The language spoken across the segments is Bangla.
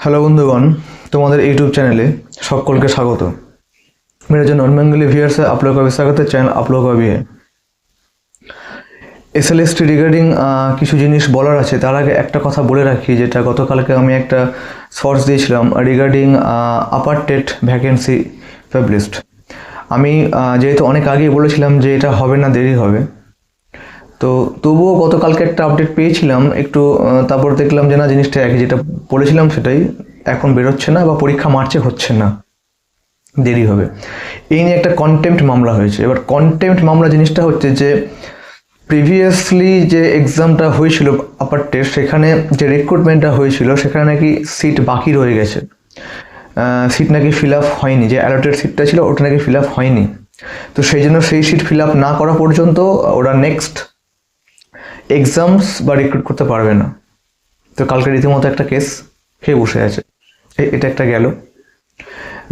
हेलो बंधुगण, तुम्हारे यूट्यूब चैनले सकल के स्वागत। मेरे जो नॉन बेंगली व्यूअर्स है, आप लोगों का भी स्वागत है। चैनल आप लोगों का भी है। एसएलएसटी रिगार्डिंग কিছু জিনিস বলার আছে। তার আগে একটা কথা বলে রাখি, যেটা গতকালকে আমি একটা সোর্স দিয়েছিলাম রিগার্ডিং আপার টেট ভ্যাকেন্সি পাবলিশড। আমি যেহেতু অনেক আগেই বলেছিলাম যে এটা হবে না, দেরি হবে, তো তবুও গতকালকে একটা আপডেট পেয়েছিলাম একটু, তারপর দেখলাম যে না, জিনিসটা একই, যেটা বলেছিলাম সেটাই এখন বেরোচ্ছে না বা পরীক্ষা মার্চে হচ্ছে না, দেরি হবে। এই নিয়ে একটা কন্টেম্পট মামলা হয়েছে। এবার কন্টেম্পট মামলা জিনিসটা হচ্ছে যে প্রিভিয়াসলি যে এক্সামটা হয়েছিল আপার টেস্ট, সেখানে যে রিক্রুটমেন্টটা হয়েছিল সেখানে নাকি সিট বাকি রয়ে গেছে, সিট নাকি ফিল আপ হয়নি, যে অ্যালটেড সিটটা ছিল ওটা নাকি ফিল আপ হয়নি। তো সেই জন্য সেই সিট ফিল আপ না করা পর্যন্ত ওরা নেক্সট এক্সামস বা রিক্রুট করতে পারবে না। তো কালকে রীতিমতো একটা কেস খেয়ে বসে আছে, এটা একটা গেল।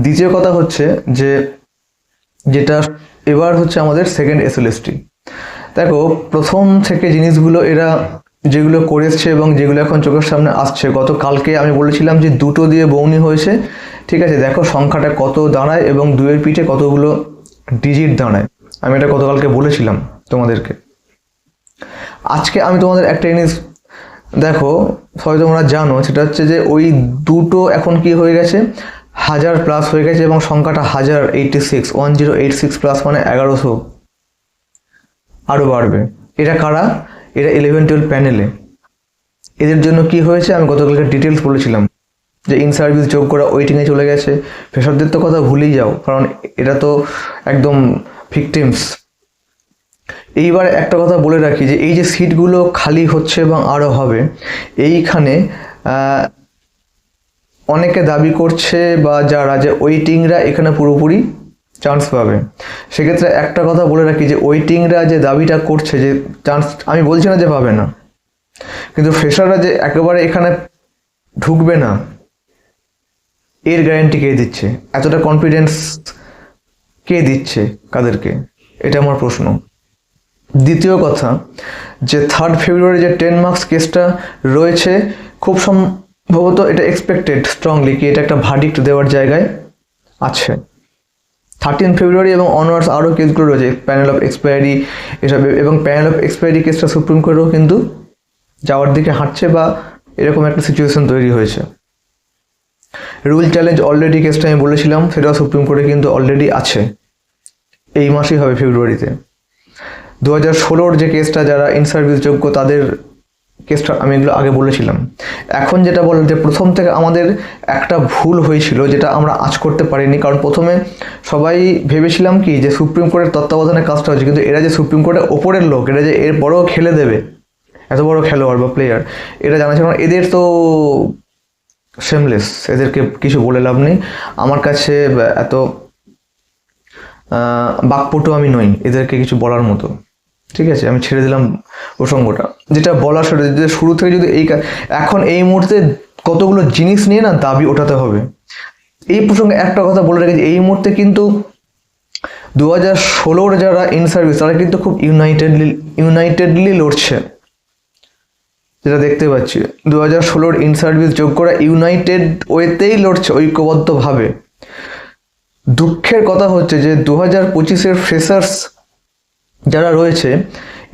দ্বিতীয় কথা হচ্ছে যে যেটা এবার হচ্ছে আমাদের সেকেন্ড এসএলএসটি। দেখো, প্রথম থেকে জিনিসগুলো এরা যেগুলো করেছে এবং যেগুলো এখন চোখের সামনে আসছে, গতকালকে আমি বলেছিলাম যে দুটো দিয়ে বৌনি হয়েছে, ঠিক আছে, দেখো সংখ্যাটা কত দাঁড়ায় এবং দুয়ের পিঠে কতগুলো ডিজিট দাঁড়ায়। আমি এটা গতকালকে বলেছিলাম তোমাদেরকে। আজকে আমি তোমাদের একটা জিনিস দেখো, হয়তো তোমরা জানো, সেটা হচ্ছে যে ওই দুটো এখন কি হয়ে গেছে, 1000 প্লাস হয়ে গেছে এবং সংখ্যাটা 1086 প্লাস মানে 1100 আরও বাড়বে। এটা কারা? এটা 11-12 প্যানেলে। এদের জন্য কি হয়েছে আমি গতকালকে ডিটেলস বলেছিলাম, যে ইন সার্ভিস যোগ্যরা ওয়েটিংয়ে চলে গেছে। ফ্রেশারদের তো কথা ভুলেই যাও, কারণ এটা তো একদম ভিকটিমস। এইবার একটা কথা বলে রাখি, যে এই যে সিটগুলো খালি হচ্ছে এবং আরও হবে, এইখানে অনেকে দাবি করছে বা যারা যে ওয়েটিংরা এখানে পুরোপুরি চান্স পাবে। সেক্ষেত্রে একটা কথা বলে রাখি, যে ওয়েটিংরা যে দাবিটা করছে যে চান্স, আমি বলছি না যে পাবে না, কিন্তু ফ্রেশাররা যে একেবারে এখানে ঢুকবে না, এর গ্যারান্টি কে দিচ্ছে? এতটা কনফিডেন্স কে দিচ্ছে কাদেরকে? এটা আমার প্রশ্ন। দ্বিতীয় কথা, যে 3 ফেব্রুয়ারি যে 10 মার্কস কেসটা রয়েছে, খুব সম্ভবত এটা এক্সপেক্টেড স্ট্রংলি কি এটা একটা ভার্ডিক্ট দেওয়ার জায়গায় আছে। 13 ফেব্রুয়ারি এবং অনওয়ার্ডস আরও কেসগুলো রয়েছে, প্যানেল অফ এক্সপায়ারি এসব, এবং প্যানেল অফ এক্সপায়ারি কেসটা সুপ্রিম কোর্টেও কিন্তু যাওয়ার দিকে হাঁটছে বা এরকম একটা সিচুয়েশন তৈরি হয়েছে। রুল চ্যালেঞ্জ অলরেডি কেসটা আমি বলেছিলাম, সেটাও সুপ্রিম কোর্টে কিন্তু অলরেডি আছে, এই মাসেই হবে ফেব্রুয়ারিতে। 2016 যে কেসটা, যারা ইন সার্ভিস যোগ্য তাদের কেসটা আমি এগুলো আগে বলেছিলাম। এখন যেটা বলেন, যে প্রথম থেকে আমাদের একটা ভুল হয়েছিল, যেটা আমরা আজ করতে পারিনি, কারণ প্রথমে সবাই ভেবেছিলাম কি যে সুপ্রিম কোর্টের তত্ত্বাবধানে কাজটা হচ্ছে, কিন্তু এরা যে সুপ্রিম কোর্টের ওপরের লোক, এরা যে এর বড় খেলে দেবে, এত বড় খেলোয়াড় বা প্লেয়ার, এটা জানা ছিল না। এদের তো শেমলেস, এদেরকে কিছু বলে লাভ নেই। আমার কাছে এত বাকপটু আমি নই এদেরকে কিছু বলার মতো, ঠিক আছে, আমি ছেড়ে দিলাম প্রসঙ্গটা। যেটা বলার সেটা যে শুরু থেকে যদি এখন এই মুহূর্তে কতগুলো জিনিস নিয়ে না দাবি ওঠাতে হবে। এই প্রসঙ্গে একটা কথা বলে রেখেছি, এই মুহূর্তে কিন্তু 2016 যারা ইন সার্ভিস, তারা কিন্তু খুব ইউনাইটেডলি লড়ছে, যেটা দেখতে পাচ্ছি। 2016 ইন সার্ভিস যোগ্যরা ইউনাইটেড ওয়েতেই লড়ছে, ঐক্যবদ্ধভাবে। দুঃখের কথা হচ্ছে যে 2025-এর ফ্রেশার্স যারা রয়েছে,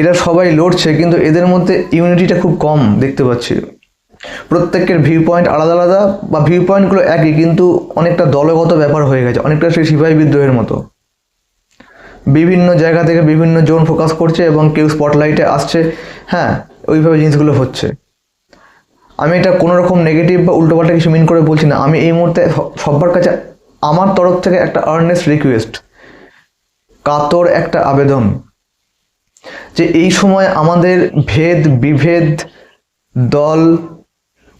এরা সবাই লড়ছে, কিন্তু এদের মধ্যে ইউনিটিটা খুব কম দেখতে পাচ্ছি। প্রত্যেকের ভিউ পয়েন্ট আলাদা আলাদা, বা ভিউ পয়েন্টগুলো একই, কিন্তু অনেকটা দলগত ব্যাপার হয়ে গেছে, অনেকটা সেই সিপাহী বিদ্রোহের মতো। বিভিন্ন জায়গা থেকে বিভিন্ন জোন ফোকাস করছে এবং কেউ স্পটলাইটে আসছে, হ্যাঁ, ওইভাবে জিনিসগুলো হচ্ছে। আমি এটা কোনো রকম নেগেটিভ বা উল্টোপাল্টা কিছু মিন করে বলছি না। আমি এই মুহূর্তে সবার কাছে আমার তরফ থেকে একটা আর্নেস্ট রিকোয়েস্ট, কাতর একটা আবেদন, যে এই সময় আমাদের ভেদ বিভেদ, দল,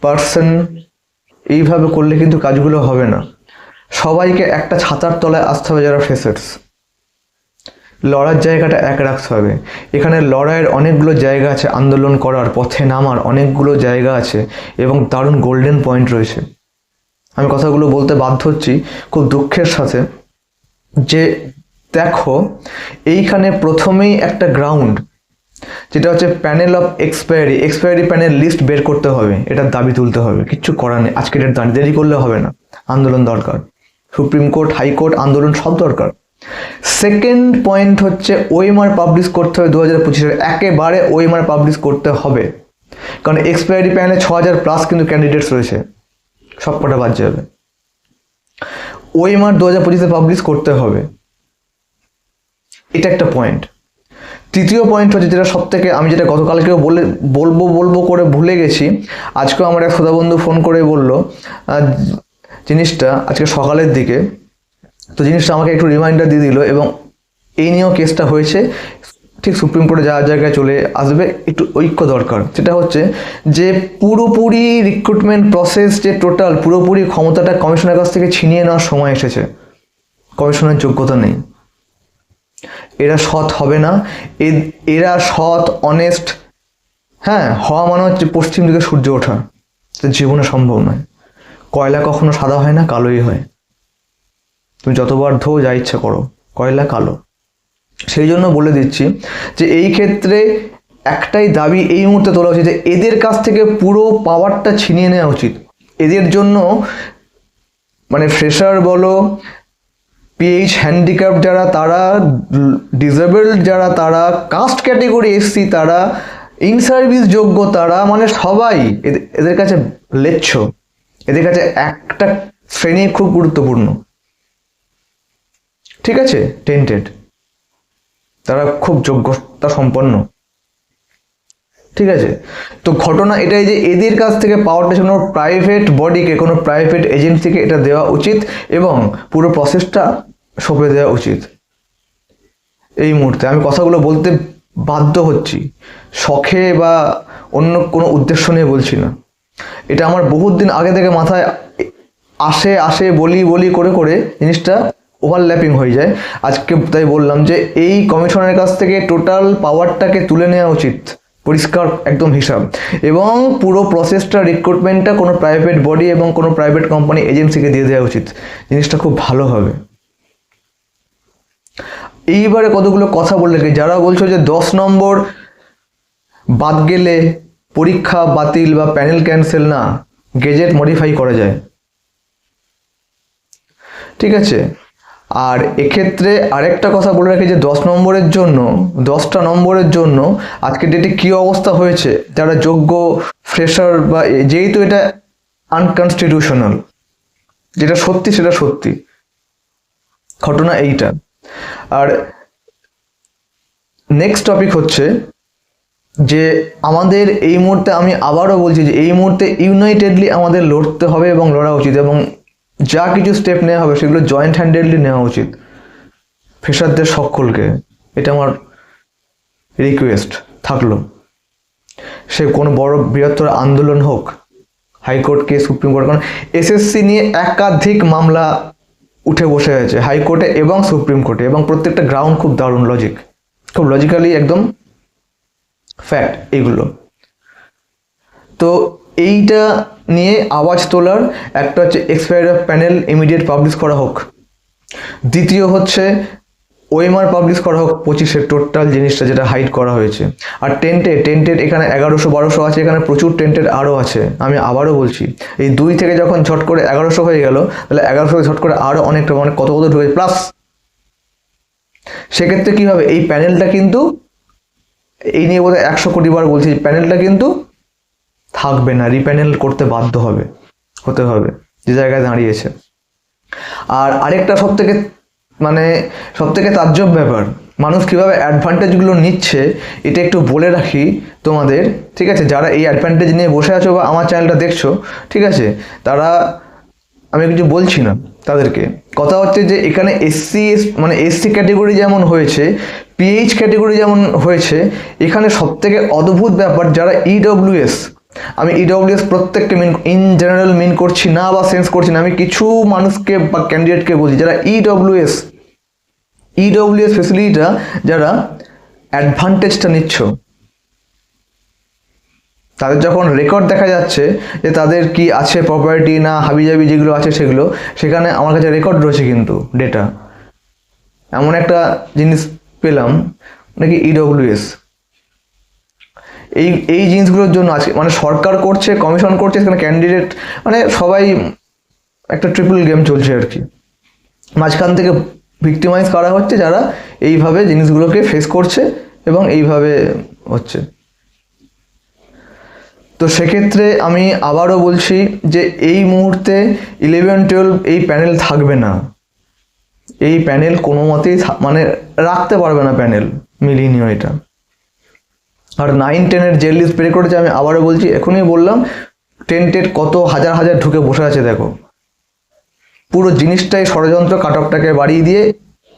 পার্সন এইভাবে করলে কিন্তু কাজগুলো হবে না। সবাইকে একটা ছাতার তলায় আসতে হবে, যারা ফ্রেশার্স। লড়ার জায়গাটা এক রাখতে হবে। এখানে লড়াইয়ের অনেকগুলো জায়গা আছে, আন্দোলন করার, পথে নামার অনেকগুলো জায়গা আছে এবং দারুণ গোল্ডেন পয়েন্ট রয়েছে। আমি কথাগুলো বলতে বাধ্য হচ্ছি খুব দুঃখের সাথে, যে দেখো এইখানে প্রথমেই একটা গ্রাউন্ড, যেটা হচ্ছে panel of expiry panel list বের করতে হবে, এটার দাবি তুলতে হবে। কিচ্ছু করার নেই, আজকের ডেট দাঁড়িয়ে দেরি করলে হবে না, আন্দোলন দরকার, সুপ্রিম কোর্ট, হাইকোর্ট, আন্দোলন সব দরকার। সেকেন্ড পয়েন্ট হচ্ছে ওএমআর পাবলিশ করতে হবে 2025-এর, একেবারে ওএমআর পাবলিশ করতে হবে, কারণ এক্সপায়ারি প্যানেলে 6000+ কিন্তু ক্যান্ডিডেটস রয়েছে, সব কটা বাদ যাবে। ওএমআর 2025-এ পাবলিশ করতে হবে, এটা একটা পয়েন্ট। তৃতীয় পয়েন্ট হচ্ছে যেটা সব থেকে, আমি যেটা গতকালকেও বলবো করে ভুলে গেছি, আজকেও আমার এক শ্রোতা বন্ধু ফোন করে বললো জিনিসটা আজকে সকালের দিকে, তো জিনিসটা আমাকে একটু রিমাইন্ডার দিয়ে দিল, এবং এই নিয়েও কেসটা হয়েছে, ঠিক সুপ্রিম কোর্টে যাওয়ার জায়গায় চলে আসবে, একটু ঐক্য দরকার। সেটা হচ্ছে যে পুরোপুরি রিক্রুটমেন্ট প্রসেস, যে টোটাল পুরোপুরি ক্ষমতাটা কমিশনের কাছ থেকে ছিনিয়ে নেওয়ার সময় এসেছে। কমিশনের যোগ্যতা নেই, এরা সৎ হবে না, এরা সৎ অনেস্ট, হ্যাঁ হওয়া মানে হচ্ছে পশ্চিম দিকে সূর্য ওঠা, জীবনে সম্ভব নয়। কয়লা কখনো সাদা হয় না, কালোই হয়, তুমি যতবার ধো যা ইচ্ছা করো, কয়লা কালো। সেই জন্য বলে দিচ্ছি যে এই ক্ষেত্রে একটাই দাবি এই মুহূর্তে তোলা উচিত, যে এদের কাছ থেকে পুরো পাওয়ারটা ছিনিয়ে নেওয়া উচিত। এদের জন্য মানে ফ্রেশার বলো, পিএইচ হ্যান্ডিক্যাপ যারা, তারা ডিসেবলড যারা, তারা কাস্ট ক্যাটেগরি এসসি, তারা ইন সার্ভিস যোগ্য, তারা মানে সবাই এদের কাছে লেচ্ছ, এদের কাছে একটা শ্রেণী খুব গুরুত্বপূর্ণ, ঠিক আছে, টেন্টেড, তারা খুব যোগ্যতা সম্পন্ন, ঠিক আছে। তো ঘটনা এটাই যে এদের কাছ থেকে পাওয়ারটা কোনো প্রাইভেট বডিকে, কোনো প্রাইভেট এজেন্সিকে এটা দেওয়া উচিত, এবং পুরো প্রসেসটা সঁপে দেওয়া উচিত। এই মুহূর্তে আমি কথাগুলো বলতে বাধ্য হচ্ছি, শখে বা অন্য কোনো উদ্দেশ্য নিয়ে বলছি না, এটা আমার বহুত দিন আগে থেকে মাথায় আসে বলি করে জিনিসটা ওভারল্যাপিং হয়ে যায়। আজকে তাই বললাম যে এই কমিশনের কাছ থেকে টোটাল পাওয়ারটাকে তুলে নেওয়া উচিত, পরিষ্কার একদম হিসাব, এবং পুরো প্রসেসটা রিক্রুটমেন্টটা কোনো প্রাইভেট বডি এবং কোনো প্রাইভেট কোম্পানি এজেন্সিকে দিয়ে দেওয়া উচিত। জিনিসটা খুব ভালো হবে। এইবারে কতগুলো কথা বললে, যারা বলছো যে 10 নম্বর বাদ গেলে পরীক্ষা বাতিল বা প্যানেল ক্যান্সেল, না, গেজেট মডিফাই করা যায়, ঠিক আছে। আর এক্ষেত্রে আরেকটা কথা বলে রাখি যে 10 নম্বরের জন্য, 10টা নম্বরের জন্য আজকে ডেটে কী অবস্থা হয়েছে, যারা যোগ্য ফ্রেশার বা, যেহেতু এটা আনকনস্টিটিউশনাল, যেটা সত্যি সেটা সত্যি, ঘটনা এইটা। আর নেক্সট টপিক হচ্ছে যে আমাদের এই মুহূর্তে, আমি আবারও বলছি যে এই মুহূর্তে ইউনাইটেডলি আমাদের লড়তে হবে এবং লড়া উচিত, এবং যা কিছু স্টেপ নেওয়া হবে সেগুলো জয়েন্ট হ্যান্ডেডলি নেওয়া উচিত ফ্রেশারদের সকলকে। এটা আমার রিকোয়েস্ট থাকলো, সে কোনো বড় বৃহত্তর আন্দোলন হোক, হাইকোর্ট কে, সুপ্রিম কোর্ট, কারণ এসএসসি নিয়ে একাধিক মামলা উঠে বসে আছে হাইকোর্টে এবং সুপ্রিম কোর্টে, এবং প্রত্যেকটা গ্রাউন্ড খুব দারুণ লজিক, খুব লজিক্যালি একদম ফ্যাক্ট এইগুলো। তো এইটা নিয়ে আওয়াজ তোলার একটা হচ্ছে expiry of panel immediate publish করা হোক, দ্বিতীয় হচ্ছে ওএমআর পাবলিশ করা হোক 25-এর টোটাল জিনিসটা যেটা হাইড করা হয়েছে। আর টেন্টেড এখানে 1100-1200 আছে, এখানে প্রচুর টেন্টেড আরও আছে। আমি আবারও বলছি, এই 2 থেকে যখন ঝট করে 1100 হয়ে গেল, তাহলে 1100 ঝট করে আরও অনেকটা, মানে কত ঢুকে প্লাস, সেক্ষেত্রে কী হবে, এই প্যানেলটা কিন্তু, এই নিয়ে বোধহয় 100 কোটি বার বলছি, প্যানেলটা কিন্তু থাকবে না, রিপ্যানেল করতে বাধ্য হতে হবে যে জায়গায় দাঁড়িয়েছে। আর আরেকটা সবথেকে তাজ্জব ব্যাপার, মানুষ কীভাবে অ্যাডভান্টেজগুলো নিচ্ছে, এটা একটু বলে রাখি তোমাদের, ঠিক আছে। যারা এই অ্যাডভান্টেজ নিয়ে বসে আছো বা আমার চ্যানেলটা দেখছো, ঠিক আছে, তারা, আমি কিছু বলছি না তাদেরকে, কথা হচ্ছে যে এখানে এসসি ক্যাটেগরি যেমন হয়েছে, পিএইচ ক্যাটেগরি যেমন হয়েছে, এখানে সবথেকে অদ্ভুত ব্যাপার, যারা ইডব্লিউএস, আমি ইডব্লিউএস প্রত্যেককে ইন জেনারেল মিন করছি না বা সেন্স করছি না, আমি কিছু মানুষকে বা ক্যান্ডিডেটকে বলছি, যারা ইডব্লিউএস ফেসিলিটিটা, যারা অ্যাডভান্টেজটা নিচ্ছ, তাদের যখন রেকর্ড দেখা যাচ্ছে যে তাদের কি আছে, প্রপার্টি না হাবিজাবি যেগুলো আছে সেগুলো, সেখানে আমার কাছে রেকর্ড রয়েছে, কিন্তু ডেটা, এমন একটা জিনিস পেলাম নাকি ইডব্লিউএস এই এই জিনিসগুলোর জন্য আজকে মানে সরকার করছে, কমিশন করছে, সেখানে ক্যান্ডিডেট মানে সবাই একটা ট্রিপল গেম চলছে আর কি। মাঝখান থেকে ভিক্টিমাইজ করা হচ্ছে যারা এইভাবে জিনিসগুলোকে ফেস করছে এবং এইভাবে হচ্ছে। তো সেক্ষেত্রে আমি আবারও বলছি যে এই মুহূর্তে 11-12 এই প্যানেল থাকবে না। এই প্যানেল কোনো মতেই মানে রাখতে পারবে না প্যানেল, মিলিয়ে নিও এটা। আর 9-10-এর যে লিস্ট বের করেছে, আমি আবারও বলছি, এখনই বললাম, 10-10 কত হাজার হাজার ঢুকে বসে আছে দেখো। পুরো জিনিসটাই ষড়যন্ত্র, কাট অফটাকে বাড়িয়ে দিয়ে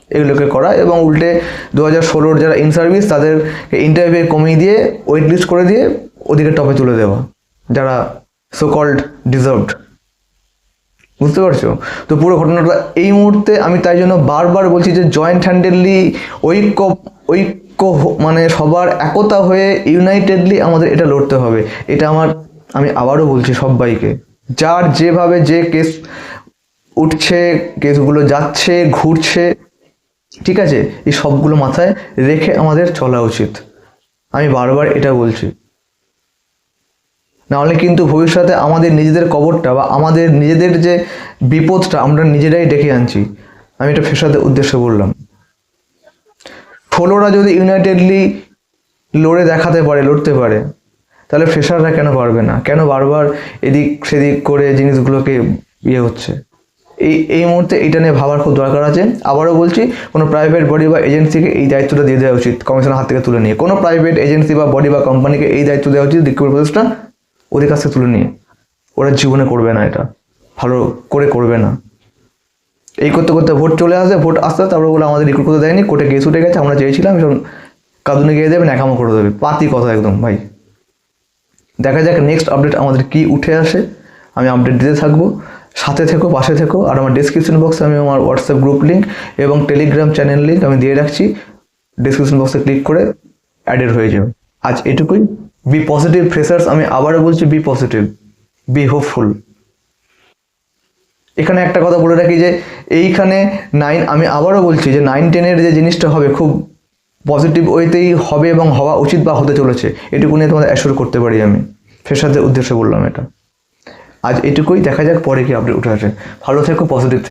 এগুলোকে করা, এবং উল্টে 2016-র যারা ইন সার্ভিস তাদেরকে ইন্টারভিউ কমিয়ে দিয়ে ওয়েট লিস্ট করে দিয়ে ওদিকে টপে তুলে দেওয়া, যারা সো কল্ড ডিজার্ভড। বুঝতে পারছো? তো পুরো ঘটনাটা এই মুহূর্তে আমি তাই জন্য বারবার বলছি যে জয়েন্ট হ্যান্ডেডলি ঐক্য মানে সবার একতা হয়ে ইউনাইটেডলি আমাদের এটা লড়তে হবে। এটা আমি আবারও বলছি সবাইকে, যার যেভাবে যে কেস উঠছে, কেসগুলো যাচ্ছে, ঘুরছে, ঠিক আছে, এই সবগুলো মাথায় রেখে আমাদের চলা উচিত। আমি বারবার এটা বলছি, নাহলে কিন্তু ভবিষ্যতে আমাদের নিজেদের কবরটা বা আমাদের নিজেদের যে বিপদটা আমরা নিজেরাই ডেকে আনছি। আমি এটা ফেসাদের উদ্দেশ্যে বললাম। 16রা যদি ইউনাইটেডলি লড়তে পারে, তাহলে ফ্রেশাররা কেন পারবে না? কেন বারবার এদিক সেদিক করে জিনিসগুলোকে হচ্ছে? এই মুহূর্তে এটা নিয়ে ভাবার খুব দরকার আছে। আবারও বলছি, কোনো প্রাইভেট বডি বা এজেন্সিকে এই দায়িত্বটা দিয়ে দেওয়া উচিত, কমিশনের হাত থেকে তুলে নিয়ে। কোনো প্রাইভেট এজেন্সি বা বডি বা কোম্পানিকে এই দায়িত্ব দেওয়া উচিত রিক্রুটমেন্ট প্রসেসটা ওদের কাছ থেকে তুলে নিয়ে। ওরা জীবনে করবে না, এটা ভালো করে করবে না। এই করতে করতে ভোট চলে আসে, ভোট আসতে তারপরে বলে আমাদের রিক্রুট করতে দেয়নি, কোর্টে কেস উঠে গেছে, আমরা চেয়েছিলাম, ভীষণ কাঁদুনে গিয়ে দেবে, ন্যাকামো করে দেবে। পাতি কথা একদম ভাই। দেখা যাক নেক্সট আপডেট আমাদের কি উঠে আসে, আমি আপডেট দিতে থাকবো। সাথে থেকো, পাশে থেকো। আর আমার ডিসক্রিপশন বক্সে আমি আমার হোয়াটসঅ্যাপ গ্রুপ লিঙ্ক এবং টেলিগ্রাম চ্যানেল লিঙ্ক আমি দিয়ে রাখছি, ডিসক্রিপশন বক্সে ক্লিক করে অ্যাডেড হয়ে যাবে। আজ এটুকুই। বি পজিটিভ ফ্রেশার্স, আমি আবারও বলছি, বি পজিটিভ, বি হোপফুল। এখানে একটা কথা বলে রাখি যে এইখানে আমি আবারও বলছি যে 9-10-এর যে জিনিসটা হবে খুব পজিটিভ ওয়েতেই হবে এবং হওয়া উচিত বা হতে চলেছে, এটুকু নিয়ে তোমাদের অ্যাসিওর করতে পারি আমি। ফ্রেশারদের উদ্দেশ্যে বললাম এটা। আজ এটুকুই, দেখা যাক পরে কি আপডেট উঠে আসে। ভালো থেকো, পজিটিভ।